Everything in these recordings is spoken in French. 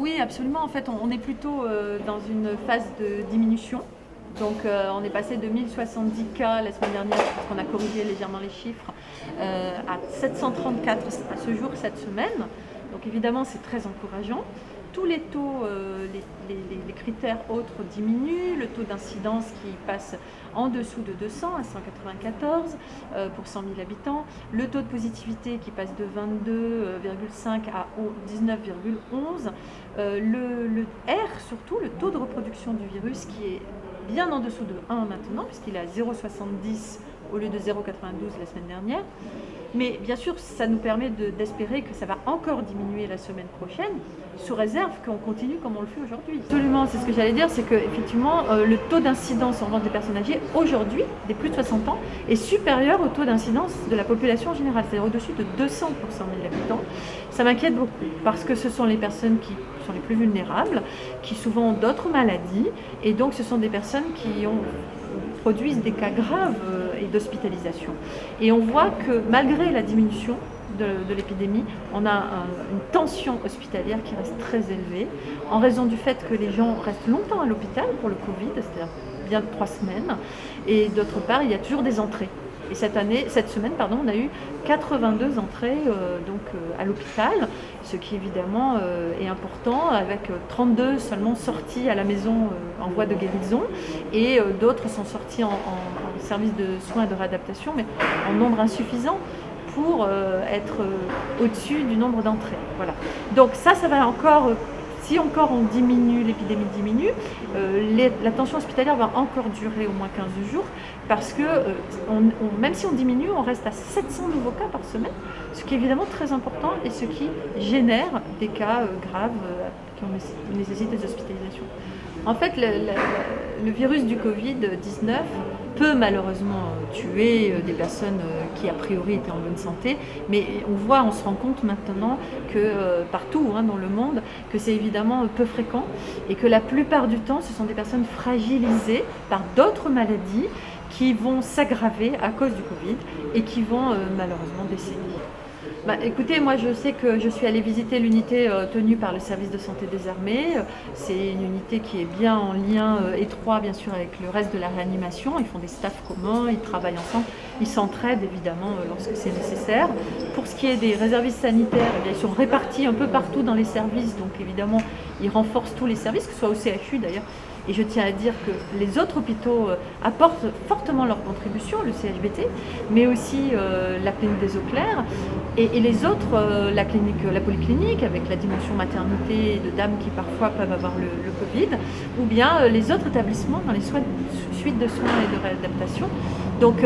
Oui, absolument. En fait, on est plutôt dans une phase de diminution. Donc, on est passé de 1070 cas la semaine dernière, parce qu'on a corrigé légèrement les chiffres, à 734 à ce jour cette semaine. Donc, évidemment, c'est très encourageant. Tous les taux, les critères autres diminuent. Le taux d'incidence qui passe en dessous de 200 à 194 pour 100 000 habitants. Le taux de positivité qui passe de 22,5 à 19,11. Le R surtout, le taux de reproduction du virus qui est bien en dessous de 1 maintenant, puisqu'il est à 0,70 au lieu de 0,92 la semaine dernière. Mais bien sûr, ça nous permet d'espérer que ça va encore diminuer la semaine prochaine, sous réserve qu'on continue comme on le fait aujourd'hui. Absolument, c'est ce que j'allais dire, c'est qu'effectivement, le taux d'incidence en revanche des personnes âgées, aujourd'hui, des plus de 60 ans, est supérieur au taux d'incidence de la population générale, c'est-à-dire au-dessus de 200 pour 100 000 habitants. Ça m'inquiète beaucoup, parce que ce sont les personnes qui sont les plus vulnérables, qui souvent ont d'autres maladies, et donc ce sont des personnes qui produisent des cas graves et d'hospitalisation. Et on voit que malgré la diminution de l'épidémie, on a une tension hospitalière qui reste très élevée, en raison du fait que les gens restent longtemps à l'hôpital pour le Covid, c'est-à-dire bien 3 semaines, et d'autre part, il y a toujours des entrées. Et cette semaine, on a eu 82 entrées à l'hôpital, ce qui évidemment est important, avec 32 seulement sorties à la maison en voie de guérison, et d'autres sont sortis en service de soins et de réadaptation, mais en nombre insuffisant pour être au-dessus du nombre d'entrées. Voilà. Donc ça va encore... Si encore on diminue, l'épidémie diminue, la tension hospitalière va encore durer au moins 15 jours, parce que même si on diminue, on reste à 700 nouveaux cas par semaine, ce qui est évidemment très important et ce qui génère des cas graves qui nécessitent des hospitalisations. En fait, le virus du Covid-19 peut malheureusement tuer des personnes qui a priori étaient en bonne santé, mais on se rend compte maintenant que partout dans le monde, que c'est évidemment peu fréquent et que la plupart du temps, ce sont des personnes fragilisées par d'autres maladies qui vont s'aggraver à cause du Covid et qui vont malheureusement décéder. Écoutez, moi je sais que je suis allée visiter l'unité tenue par le service de santé des armées. C'est une unité qui est bien en lien étroit bien sûr avec le reste de la réanimation. Ils font des staffs communs, ils travaillent ensemble, ils s'entraident évidemment lorsque c'est nécessaire. Pour ce qui est des réservistes sanitaires, ils sont répartis un peu partout dans les services, donc évidemment ils renforcent tous les services, que ce soit au CHU d'ailleurs. Et je tiens à dire que les autres hôpitaux apportent fortement leur contribution, le CHBT, mais aussi la clinique des Eaux Claires et les autres, la polyclinique avec la dimension maternité de dames qui parfois peuvent avoir le Covid, ou bien les autres établissements dans les suites de soins et de réadaptation. Donc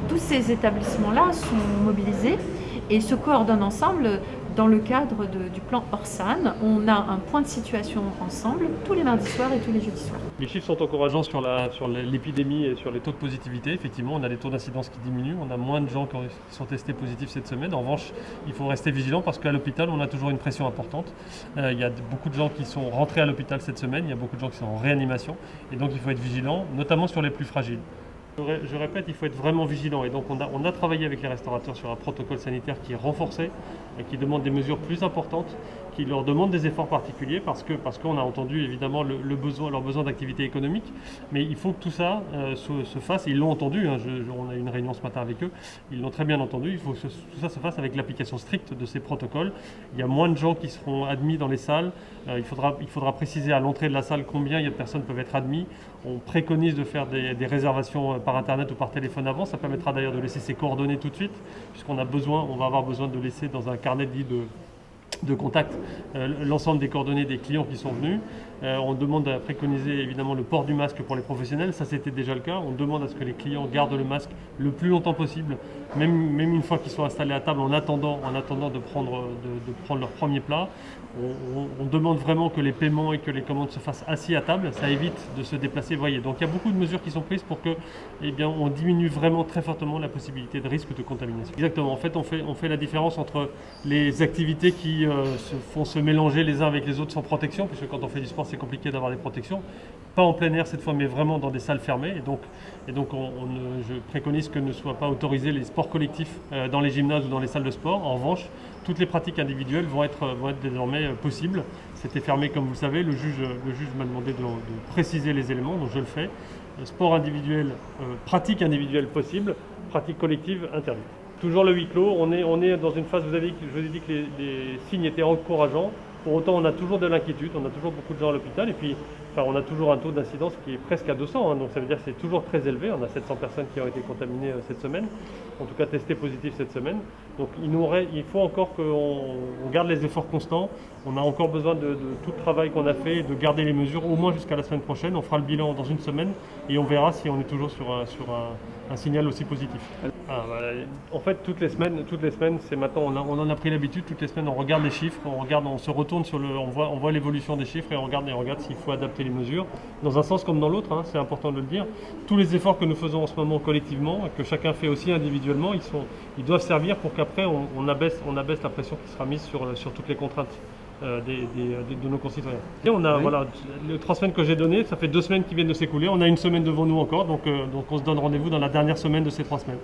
tous ces établissements-là sont mobilisés et se coordonnent ensemble. Dans le cadre du plan Orsan, on a un point de situation ensemble tous les mardis soirs et tous les jeudis soirs. Les chiffres sont encourageants sur l'épidémie et sur les taux de positivité. Effectivement, on a des taux d'incidence qui diminuent. On a moins de gens qui sont testés positifs cette semaine. En revanche, il faut rester vigilant parce qu'à l'hôpital, on a toujours une pression importante. Il y a beaucoup de gens qui sont rentrés à l'hôpital cette semaine. Il y a beaucoup de gens qui sont en réanimation. Et donc, il faut être vigilant, notamment sur les plus fragiles. Je répète, il faut être vraiment vigilant et donc on a travaillé avec les restaurateurs sur un protocole sanitaire qui est renforcé et qui demande des mesures plus importantes, qui leur demande des efforts particuliers parce qu'on a entendu évidemment leur besoin d'activité économique, mais il faut que tout ça se fasse, et ils l'ont entendu, on a eu une réunion ce matin avec eux, ils l'ont très bien entendu, il faut que tout ça se fasse avec l'application stricte de ces protocoles. Il y a moins de gens qui seront admis dans les salles, il faudra préciser à l'entrée de la salle combien il y a de personnes peuvent être admises. On préconise de faire des réservations par internet ou par téléphone avant. Ça permettra d'ailleurs de laisser ses coordonnées tout de suite, puisqu'on va avoir besoin de laisser dans un carnet de contact l'ensemble des coordonnées des clients qui sont venus. On demande à préconiser évidemment le port du masque pour les professionnels, ça c'était déjà le cas. On demande à ce que les clients gardent le masque le plus longtemps possible, même une fois qu'ils sont installés à table, en attendant de prendre leur premier plat. On demande vraiment que les paiements et que les commandes se fassent assis à table, ça évite de se déplacer. Voyez, donc il y a beaucoup de mesures qui sont prises pour que, on diminue vraiment très fortement la possibilité de risque de contamination. Exactement, en fait on fait la différence entre les activités qui font se mélanger les uns avec les autres sans protection, puisque quand on fait du sport, c'est compliqué d'avoir des protections. Pas en plein air cette fois, mais vraiment dans des salles fermées. Et donc je préconise que ne soient pas autorisés les sports collectifs dans les gymnases ou dans les salles de sport. En revanche, toutes les pratiques individuelles vont être désormais possibles. C'était fermé comme vous le savez. Le juge m'a demandé de préciser les éléments, donc je le fais. Sport individuel, pratique individuelle possible, pratique collective interdite. Toujours le huis clos, on est dans une phase, je vous ai dit que les signes étaient encourageants. Pour autant, on a toujours de l'inquiétude, on a toujours beaucoup de gens à l'hôpital et puis on a toujours un taux d'incidence qui est presque à 200, donc ça veut dire que c'est toujours très élevé. On a 700 personnes qui ont été contaminées cette semaine, en tout cas testées positives cette semaine. Donc il faut encore qu'on garde les efforts constants. On a encore besoin de tout le travail qu'on a fait, de garder les mesures au moins jusqu'à la semaine prochaine. On fera le bilan dans une semaine et on verra si on est toujours sur un signal aussi positif. En fait, toutes les semaines, c'est maintenant, on en a pris l'habitude. Toutes les semaines, on regarde les chiffres, on se retourne on voit l'évolution des chiffres et on regarde s'il faut adapter les mesures dans un sens comme dans l'autre. C'est important de le dire. Tous les efforts que nous faisons en ce moment collectivement, que chacun fait aussi individuellement, ils doivent servir pour qu'après on abaisse la pression qui sera mise sur toutes les contraintes de nos concitoyens. Et les 3 semaines que j'ai données, ça fait 2 semaines qui viennent de s'écouler. On a une semaine devant nous encore, donc on se donne rendez-vous dans la dernière semaine de ces 3 semaines.